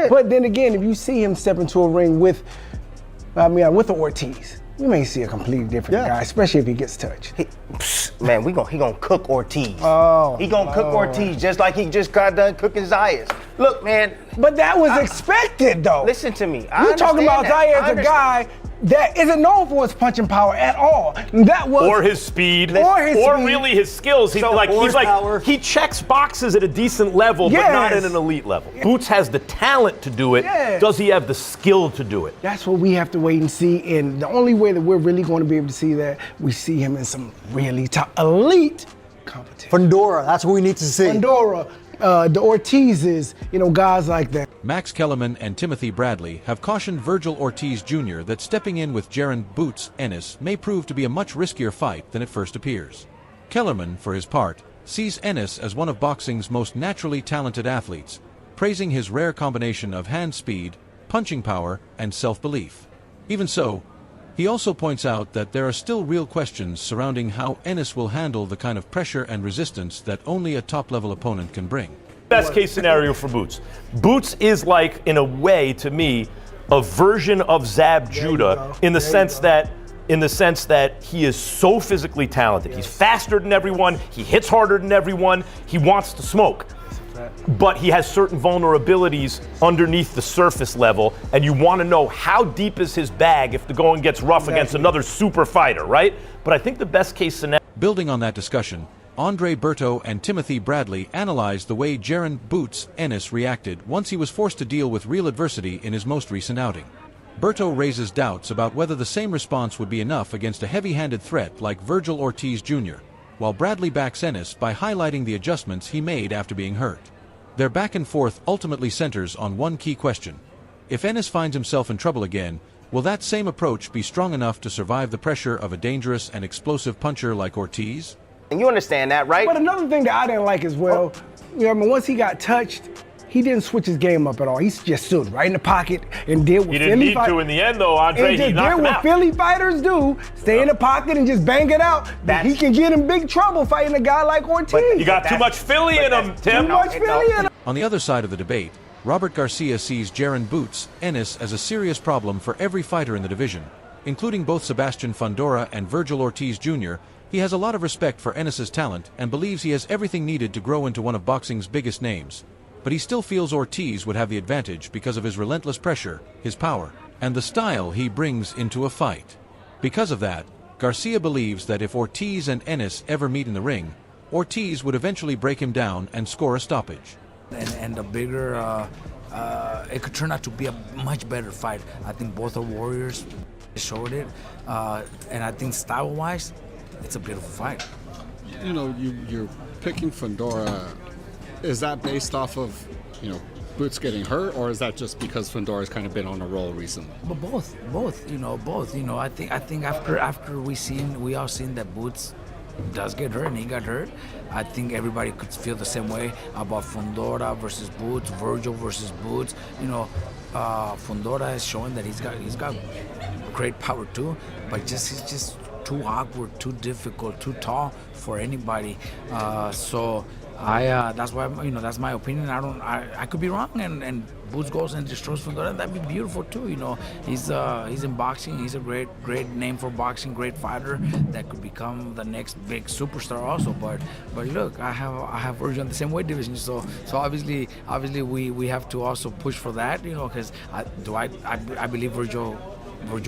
But then again, if you see him step into a ring with the Ortiz, you may see a completely different guy, especially if he gets touched. Man, he gonna cook Ortiz. He gonna cook Ortiz just like he just got done cooking Zayas. Look, man. But that was expected, though. Listen to me. You're talking about Zayas, a guy that isn't known for his punching power at all. Or his speed, or really his skills. He checks boxes at a decent level, but not at an elite level. Boots has the talent to do it. Does he have the skill to do it? That's what we have to wait and see. And the only way that we're really going to be able to see that, we see him in some really top elite competition. Fundora, that's what we need to see. Fundora, the Ortizes, guys like that. Max Kellerman and Timothy Bradley have cautioned Vergil Ortiz Jr. that stepping in with Jaron Boots Ennis may prove to be a much riskier fight than it first appears. Kellerman, for his part, sees Ennis as one of boxing's most naturally talented athletes, praising his rare combination of hand speed, punching power, and self-belief. Even so, he also points out that there are still real questions surrounding how Ennis will handle the kind of pressure and resistance that only a top-level opponent can bring. Best case scenario for Boots. Boots is like, in a way, to me, a version of Zab Judah in the sense that he is so physically talented. He's faster than everyone, he hits harder than everyone, he wants to smoke. But he has certain vulnerabilities underneath the surface level, and you want to know how deep is his bag if the going gets rough against another super fighter, right? But I think the best case scenario... Building on that discussion, Andre Berto and Timothy Bradley analyzed the way Jaron Boots Ennis reacted once he was forced to deal with real adversity in his most recent outing. Berto raises doubts about whether the same response would be enough against a heavy-handed threat like Vergil Ortiz Jr., while Bradley backs Ennis by highlighting the adjustments he made after being hurt. Their back and forth ultimately centers on one key question. If Ennis finds himself in trouble again, will that same approach be strong enough to survive the pressure of a dangerous and explosive puncher like Ortiz? And you understand that, right? But another thing that I didn't like as well, once he got touched, he didn't switch his game up at all. He just stood right in the pocket and did what He didn't need to in the end, though, Andre. He did what Philly fighters do, stay in the pocket and just bang it out. He can get in big trouble fighting a guy like Ortiz. You got too much Philly in him, Tim. Too much Philly in him. On the other side of the debate, Robert Garcia sees Jaron Boots Ennis as a serious problem for every fighter in the division, including both Sebastian Fundora and Vergil Ortiz Jr. He has a lot of respect for Ennis's talent and believes he has everything needed to grow into one of boxing's biggest names. But he still feels Ortiz would have the advantage because of his relentless pressure, his power, and the style he brings into a fight. Because of that, Garcia believes that if Ortiz and Ennis ever meet in the ring, Ortiz would eventually break him down and score a stoppage. And the bigger, it could turn out to be a much better fight. I think both are warriors, showed it, and I think style-wise, it's a beautiful fight. You're picking Fundora. Is that based off of, Boots getting hurt, or is that just because Fundora's kind of been on a roll recently? But both. I think after we all seen that Boots does get hurt and he got hurt, I think everybody could feel the same way about Fundora versus Boots, Vergil versus Boots. Fundora is showing that he's got great power too, but he's just too awkward, too difficult, too tall for anybody. So that's why that's my opinion. I could be wrong, and Boots goes and destroys Fundora. That'd be beautiful too. He's in boxing. He's a great name for boxing. Great fighter that could become the next big superstar also. But look, I have Vergil in the same weight division. So obviously we have to also push for that. Because I believe Vergil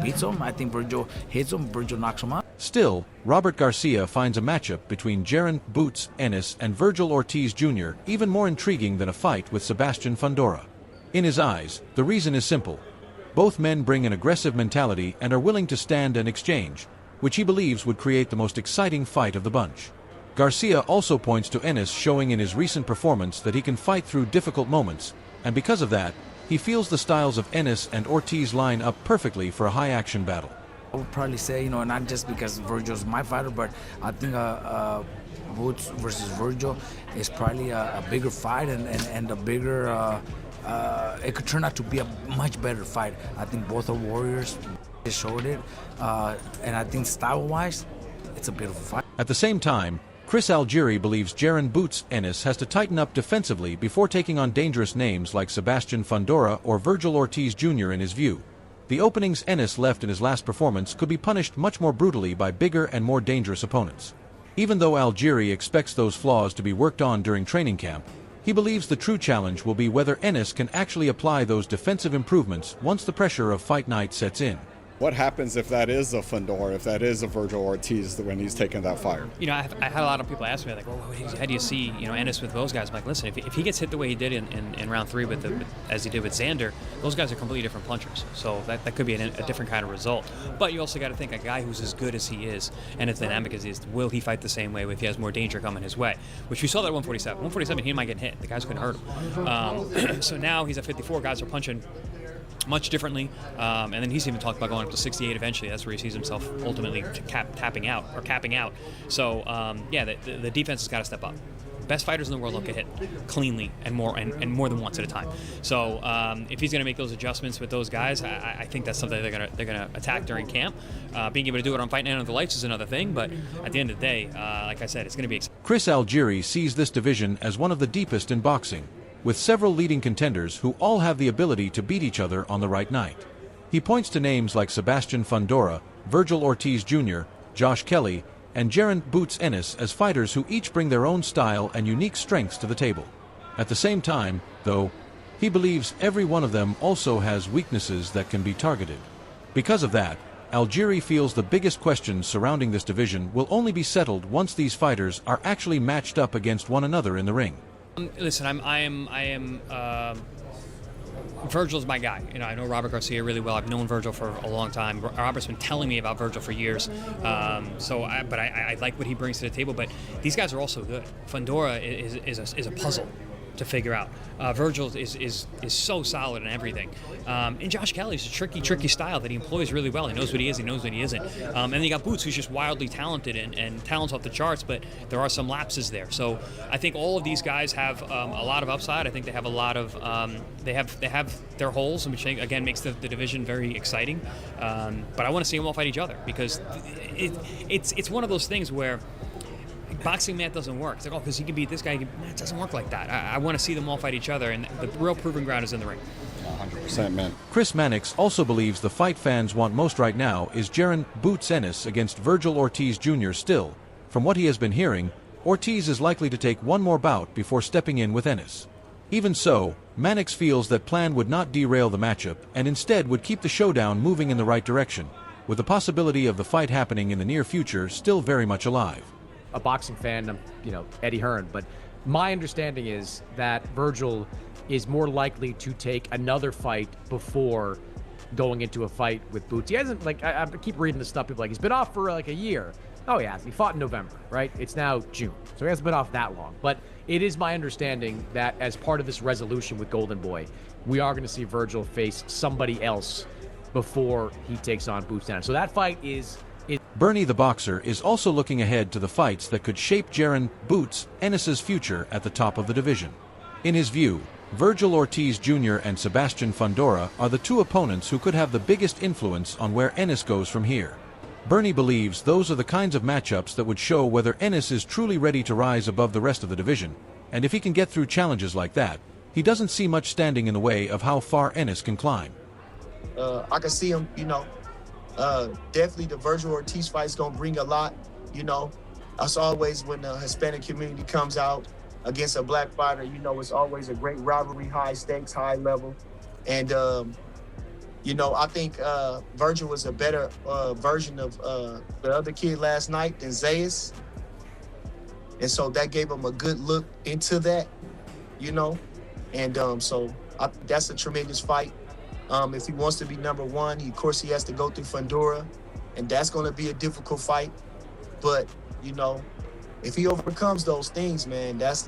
beats him. I think Vergil hits him. Vergil knocks him out. Still, Robert Garcia finds a matchup between Jaron Boots Ennis and Vergil Ortiz Jr. even more intriguing than a fight with Sebastian Fundora. In his eyes, the reason is simple. Both men bring an aggressive mentality and are willing to stand and exchange, which he believes would create the most exciting fight of the bunch. Garcia also points to Ennis showing in his recent performance that he can fight through difficult moments, and because of that, he feels the styles of Ennis and Ortiz line up perfectly for a high-action battle. I would probably say, not just because Vergil's my fighter, but I think Boots versus Vergil is probably a bigger fight and a bigger, it could turn out to be a much better fight. I think both are warriors, they showed it, and I think style-wise, it's a beautiful fight. At the same time, Chris Algieri believes Jaron Boots Ennis has to tighten up defensively before taking on dangerous names like Sebastian Fundora or Vergil Ortiz Jr. in his view. The openings Ennis left in his last performance could be punished much more brutally by bigger and more dangerous opponents. Even though Algieri expects those flaws to be worked on during training camp, he believes the true challenge will be whether Ennis can actually apply those defensive improvements once the pressure of fight night sets in. What happens if that is a Fundora, if that is a Vergil Ortiz when he's taking that fire? You know, I had a lot of people ask me, like, well, how do you see, Ennis with those guys? I'm like, listen, if he gets hit the way he did in round 3 as he did with Xander, those guys are completely different punchers. So that could be a different kind of result. But you also got to think, a guy who's as good as he is and as dynamic as he is, will he fight the same way if he has more danger coming his way? Which we saw that at 147. 147, he might get hit. The guys couldn't hurt him. So now he's at 54. Guys are punching much differently, and then he's even talked about going up to 68 eventually. That's where he sees himself ultimately capping out. So the defense has got to step up. Best fighters in the world don't get hit cleanly and more than once at a time. So if he's going to make those adjustments with those guys, I think that's something they're gonna attack during camp. Being able to do it on Fight Night Under the Lights is another thing, but at the end of the day, like I said, it's going to be exciting. Chris Algieri sees this division as one of the deepest in boxing, with several leading contenders who all have the ability to beat each other on the right night. He points to names like Sebastian Fundora, Vergil Ortiz Jr., Josh Kelly, and Jaron Boots Ennis as fighters who each bring their own style and unique strengths to the table. At the same time, though, he believes every one of them also has weaknesses that can be targeted. Because of that, Algieri feels the biggest questions surrounding this division will only be settled once these fighters are actually matched up against one another in the ring. Listen, Vergil's my guy. I know Robert Garcia really well. I've known Vergil for a long time. Robert's been telling me about Vergil for years. But I like what he brings to the table. But these guys are also good. Fundora is a puzzle to figure out. Vergil is so solid in everything. And Josh Kelly's a tricky style that he employs really well. He knows what he is, he knows what he isn't. And then you got Boots, who's just wildly talented and talent's off the charts, but there are some lapses there. So I think all of these guys have a lot of upside. I think they have a lot of they have their holes, which again makes the division very exciting. But I want to see them all fight each other because it's one of those things where boxing math doesn't work. It's like, because he can beat this guy. It doesn't work like that. I want to see them all fight each other, and the real proving ground is in the ring. 100%, man. Chris Mannix also believes the fight fans want most right now is Jaron Boots Ennis against Vergil Ortiz Jr. Still, from what he has been hearing, Ortiz is likely to take one more bout before stepping in with Ennis. Even so, Mannix feels that plan would not derail the matchup and instead would keep the showdown moving in the right direction, with the possibility of the fight happening in the near future still very much alive. A boxing fan, Eddie Hearn, but my understanding is that Vergil is more likely to take another fight before going into a fight with Boots. He hasn't, I keep reading this stuff, people he's been off for a year. Oh yeah, he fought in November, right? It's now June, so he hasn't been off that long. But it is my understanding that as part of this resolution with Golden Boy, we are going to see Vergil face somebody else before he takes on Boots Ennis. So that fight is Bernie the Boxer is also looking ahead to the fights that could shape Jaron Boots Ennis's future at the top of the division. In his view, Vergil Ortiz Jr. and Sebastian Fundora are the two opponents who could have the biggest influence on where Ennis goes from here. Bernie believes those are the kinds of matchups that would show whether Ennis is truly ready to rise above the rest of the division, and if he can get through challenges like that, he doesn't see much standing in the way of how far Ennis can climb. I can see him, definitely the Vergil Ortiz fight is going to bring a lot, As always, when the Hispanic community comes out against a black fighter, it's always a great rivalry, high stakes, high level. And, I think Vergil was a better version of the other kid last night than Zayas. And so that gave him a good look into that, And that's a tremendous fight. If he wants to be number one, of course he has to go through Fundora, and that's going to be a difficult fight. But if he overcomes those things, man, that's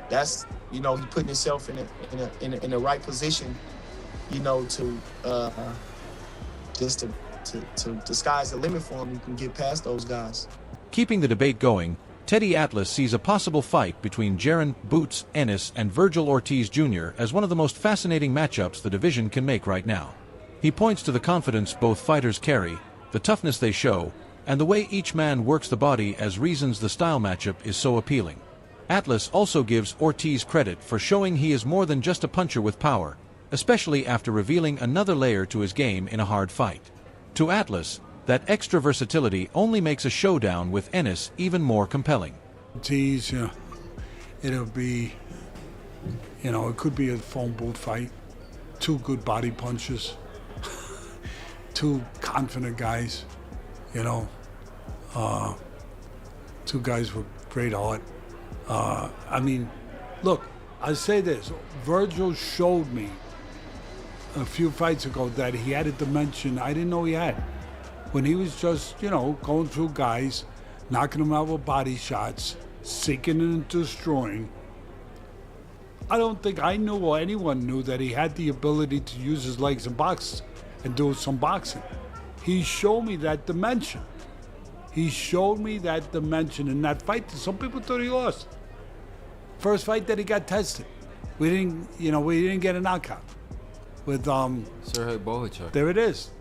he's putting himself in the right position, to the sky's the limit for him. He can get past those guys. Keeping the debate going, Teddy Atlas sees a possible fight between Jaron Boots Ennis and Vergil Ortiz Jr. as one of the most fascinating matchups the division can make right now. He points to the confidence both fighters carry, the toughness they show, and the way each man works the body as reasons the style matchup is so appealing. Atlas also gives Ortiz credit for showing he is more than just a puncher with power, especially after revealing another layer to his game in a hard fight. To Atlas, that extra versatility only makes a showdown with Ennis even more compelling. Ortiz, it'll be, it could be a phone booth fight. Two good body punches, two confident guys, two guys with great heart. Look, I say this, Vergil showed me a few fights ago that he had a dimension I didn't know he had. When he was just, going through guys, knocking them out with body shots, sinking and destroying. I don't think I knew or anyone knew that he had the ability to use his legs and box and do some boxing. He showed me that dimension. He showed me that dimension in that fight that some people thought he lost. First fight that he got tested. We didn't get a knockout. With Sergey Bohachuk. There it is.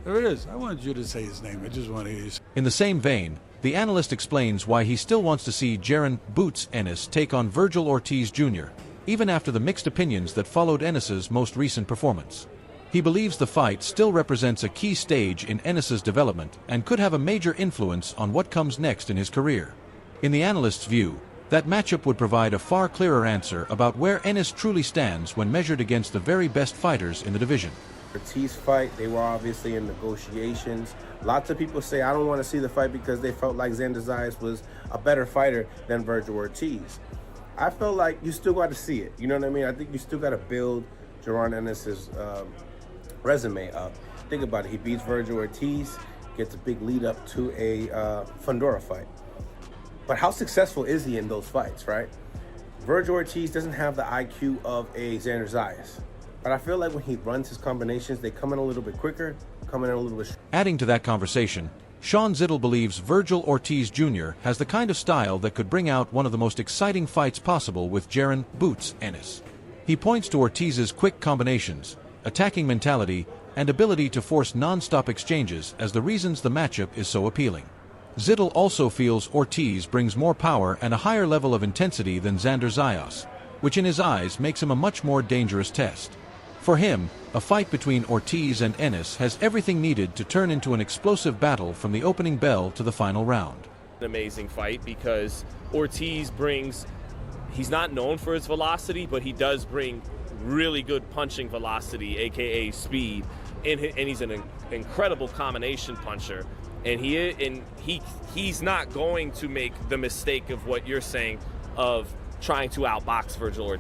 There it is. I wanted you to say his name. I just want to hear you say. In the same vein, the analyst explains why he still wants to see Jaron "Boots" Ennis take on Vergil Ortiz Jr., even after the mixed opinions that followed Ennis's most recent performance. He believes the fight still represents a key stage in Ennis's development and could have a major influence on what comes next in his career. In the analyst's view, that matchup would provide a far clearer answer about where Ennis truly stands when measured against the very best fighters in the division. Ortiz fight, they were obviously in negotiations. Lots of people say I don't want to see the fight because they felt like Xander Zayas was a better fighter than Vergil Ortiz. I felt like you still got to see it. You know what I mean? I think you still got to build Jaron Ennis's resume up. Think about it. He beats Vergil Ortiz, gets a big lead up to a Fundora fight. But how successful is he in those fights, right? Vergil Ortiz doesn't have the IQ of a Xander Zayas. But I feel like when he runs his combinations, they come in a little bit quicker, come in a little bit... Adding to that conversation, Sean Zittel believes Vergil Ortiz Jr. has the kind of style that could bring out one of the most exciting fights possible with Jaron "Boots" Ennis. He points to Ortiz's quick combinations, attacking mentality, and ability to force non-stop exchanges as the reasons the matchup is so appealing. Zittel also feels Ortiz brings more power and a higher level of intensity than Xander Zayas, which in his eyes makes him a much more dangerous test. For him, a fight between Ortiz and Ennis has everything needed to turn into an explosive battle from the opening bell to the final round. An amazing fight because Ortiz brings, he's not known for his velocity, but he does bring really good punching velocity, aka speed, and he's an incredible combination puncher. And he's not going to make the mistake of what you're saying of trying to outbox Vergil or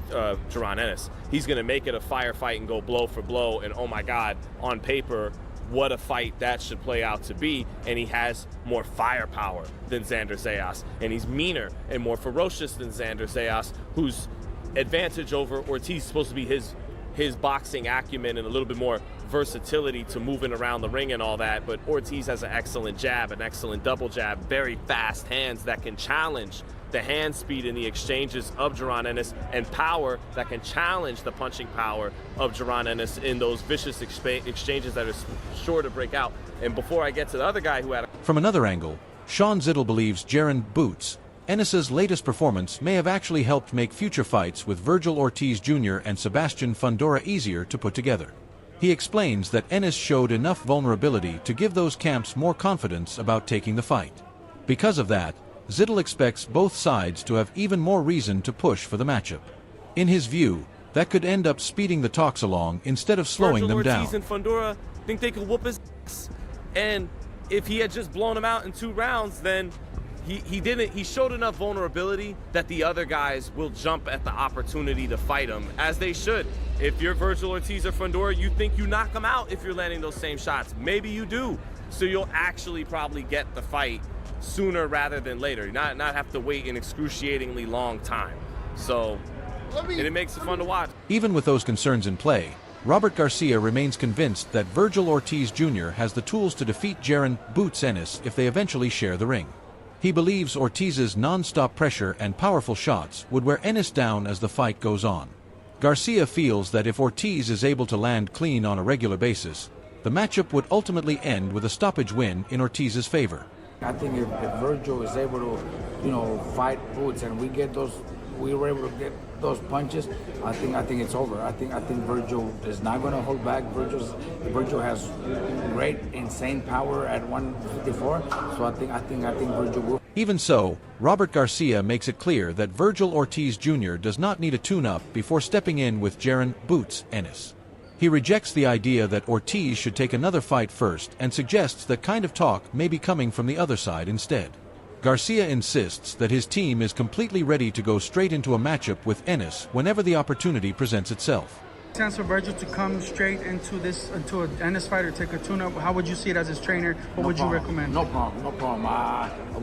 Jaron Ennis. He's going to make it a firefight and go blow for blow. And oh my God, on paper, what a fight that should play out to be. And he has more firepower than Xander Zayas. And he's meaner and more ferocious than Xander Zayas, whose advantage over Ortiz is supposed to be his boxing acumen and a little bit more versatility to moving around the ring and all that. But Ortiz has an excellent jab, an excellent double jab, very fast hands that can challenge the hand speed in the exchanges of Jaron Ennis, and power that can challenge the punching power of Jaron Ennis in those vicious exchanges that are sure to break out. And before I get to the other guy who had From another angle, Sean Zittel believes Jaron "Boots" Ennis's latest performance may have actually helped make future fights with Vergil Ortiz Jr. and Sebastian Fundora easier to put together. He explains that Ennis showed enough vulnerability to give those camps more confidence about taking the fight. Because of that, Zittel expects both sides to have even more reason to push for the matchup. In his view, that could end up speeding the talks along instead of slowing them down. Ortiz and Fundora think they could whoop his ass. And if he had just blown him out in 2 rounds, then he didn't. He showed enough vulnerability that the other guys will jump at the opportunity to fight him, as they should. If you're Vergil Ortiz or Fundora, you think you knock him out if you're landing those same shots. Maybe you do. So you'll actually probably get the fight sooner rather than later. Not have to wait an excruciatingly long time. So it makes it fun to watch. Even with those concerns in play, Robert Garcia remains convinced that Vergil Ortiz Jr. has the tools to defeat Jaron "Boots" Ennis if they eventually share the ring. He believes Ortiz's non-stop pressure and powerful shots would wear Ennis down as the fight goes on. Garcia feels that if Ortiz is able to land clean on a regular basis, the matchup would ultimately end with a stoppage win in Ortiz's favor. I think if Vergil is able to, fight Boots and we were able to get those punches, I think it's over. I think Vergil is not going to hold back. Vergil has great, insane power at 154. So I think Vergil will. Even so, Robert Garcia makes it clear that Vergil Ortiz Jr. does not need a tune-up before stepping in with Jaron "Boots" Ennis. He rejects the idea that Ortiz should take another fight first and suggests that kind of talk may be coming from the other side instead. Garcia insists that his team is completely ready to go straight into a matchup with Ennis whenever the opportunity presents itself. Chance for Vergil to come straight into an Ennis fight or take a tune-up, how would you see it as his trainer? What would you recommend? No problem.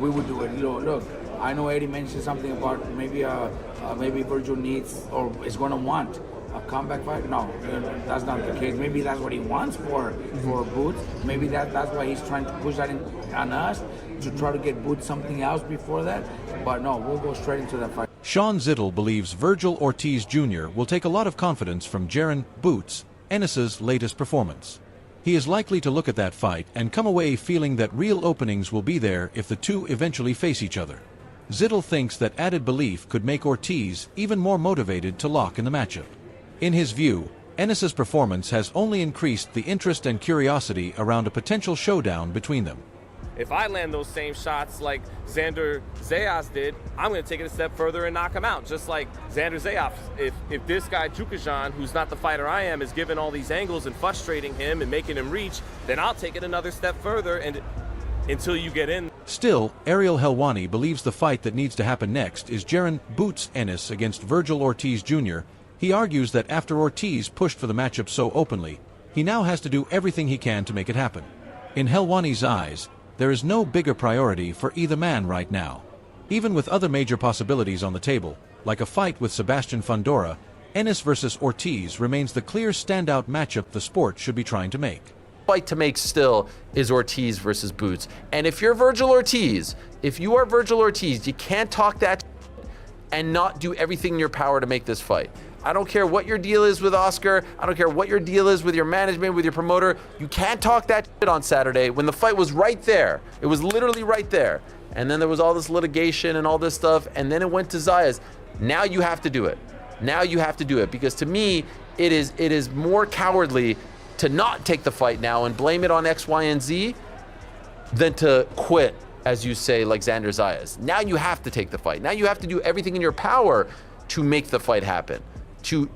We would do it. Look, I know Eddie mentioned something about maybe Vergil needs or is going to want a comeback fight. No, that's not the case. Maybe that's what he wants for Boots. Maybe that's why he's trying to push that on us to try to get Boots something else before that. But no, we'll go straight into that fight. Sean Zittel believes Vergil Ortiz Jr. will take a lot of confidence from Jaron "Boots" Ennis's latest performance. He is likely to look at that fight and come away feeling that real openings will be there if the two eventually face each other. Zittel thinks that added belief could make Ortiz even more motivated to lock in the matchup. In his view, Ennis's performance has only increased the interest and curiosity around a potential showdown between them. If I land those same shots like Xander Zayas did, I'm going to take it a step further and knock him out. Just like Xander Zayas. If this guy Jukajan, who's not the fighter I am, is giving all these angles and frustrating him and making him reach, then I'll take it another step further and until you get in. Still, Ariel Helwani believes the fight that needs to happen next is Jaron "Boots" Ennis against Vergil Ortiz Jr. He argues that after Ortiz pushed for the matchup so openly, he now has to do everything he can to make it happen. In Helwani's eyes, there is no bigger priority for either man right now. Even with other major possibilities on the table, like a fight with Sebastian Fundora, Ennis versus Ortiz remains the clear standout matchup the sport should be trying to make. Fight to make still is Ortiz versus Boots. And if you're Vergil Ortiz, if you are Vergil Ortiz, you can't talk that and not do everything in your power to make this fight. I don't care what your deal is with Oscar. I don't care what your deal is with your management, with your promoter. You can't talk that shit on Saturday when the fight was right there. It was literally right there. And then there was all this litigation and all this stuff, and then it went to Zayas. Now you have to do it. Now you have to do it, because to me, it is more cowardly to not take the fight now and blame it on X, Y, and Z than to quit, as you say, like Xander Zayas. Now you have to take the fight. Now you have to do everything in your power to make the fight happen. To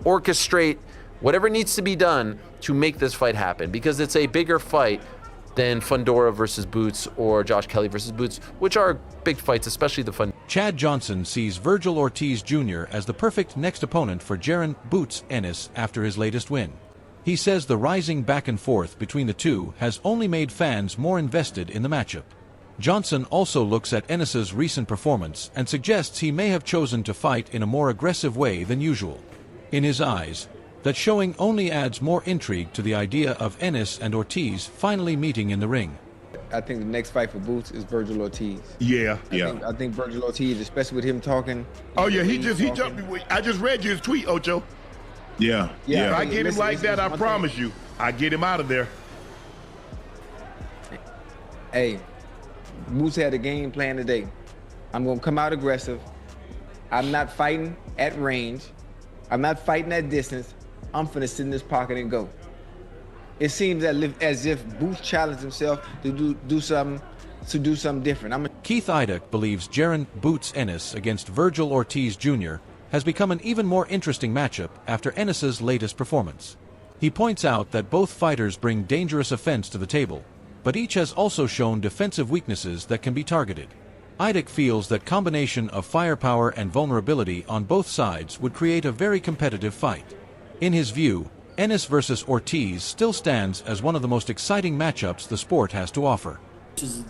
orchestrate whatever needs to be done to make this fight happen, because it's a bigger fight than Fundora versus Boots or Josh Kelly versus Boots, which are big fights, especially the fun. Chad Johnson sees Vergil Ortiz Jr. as the perfect next opponent for Jaron "Boots" Ennis after his latest win. He says the rising back and forth between the two has only made fans more invested in the matchup. Johnson also looks at Ennis's recent performance and suggests he may have chosen to fight in a more aggressive way than usual. In his eyes, that showing only adds more intrigue to the idea of Ennis and Ortiz finally meeting in the ring. I think the next fight for Boots is Vergil Ortiz. Yeah. I think Vergil Ortiz, especially with him talking. Oh yeah, he jumped me. I just read you his tweet, Ocho. Yeah. If I get him like that, I promise you, I get him out of there. Hey, Boots had a game plan today. I'm gonna come out aggressive. I'm not fighting at range. I'm not fighting at distance. I'm finna sit in this pocket and go. It seems as if Boots challenged himself to do something different. Keith Iduk believes Jaron "Boots" Ennis against Vergil Ortiz Jr. has become an even more interesting matchup after Ennis's latest performance. He points out that both fighters bring dangerous offense to the table, but each has also shown defensive weaknesses that can be targeted. Iduk feels that combination of firepower and vulnerability on both sides would create a very competitive fight. In his view, Ennis versus Ortiz still stands as one of the most exciting matchups the sport has to offer. Is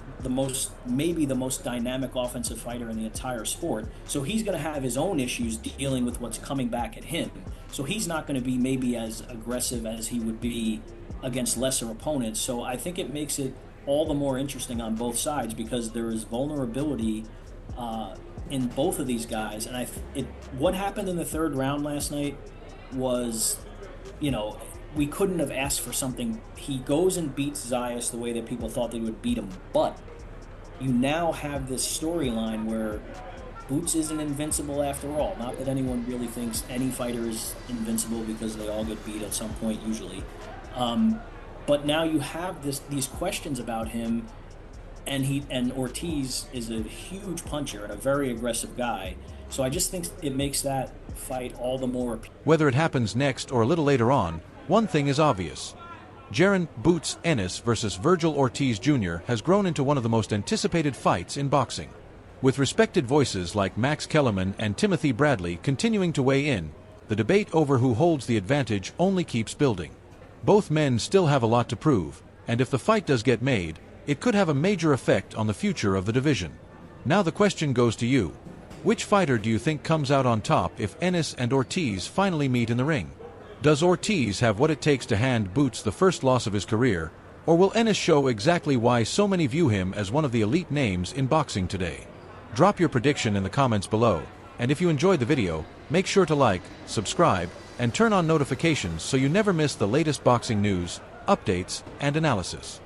maybe the most dynamic offensive fighter in the entire sport. So he's going to have his own issues dealing with what's coming back at him. So he's not going to be maybe as aggressive as he would be against lesser opponents. So I think it makes it all the more interesting on both sides, because there is vulnerability in both of these guys. And what happened in the third round last night was, we couldn't have asked for something. He goes and beats Zayas the way that people thought they would beat him, but you now have this storyline where Boots isn't invincible after all. Not that anyone really thinks any fighter is invincible, because they all get beat at some point usually. But now you have these questions about him, and Ortiz is a huge puncher and a very aggressive guy. So I just think it makes that fight all the more appealing. Whether it happens next or a little later on, one thing is obvious. Jaron Boots Ennis versus Vergil Ortiz Jr. has grown into one of the most anticipated fights in boxing. With respected voices like Max Kellerman and Timothy Bradley continuing to weigh in, the debate over who holds the advantage only keeps building. Both men still have a lot to prove, and if the fight does get made, it could have a major effect on the future of the division. Now the question goes to you. Which fighter do you think comes out on top if Ennis and Ortiz finally meet in the ring? Does Ortiz have what it takes to hand Boots the first loss of his career, or will Ennis show exactly why so many view him as one of the elite names in boxing today? Drop your prediction in the comments below, and if you enjoyed the video, make sure to like, subscribe, and turn on notifications so you never miss the latest boxing news, updates, and analysis.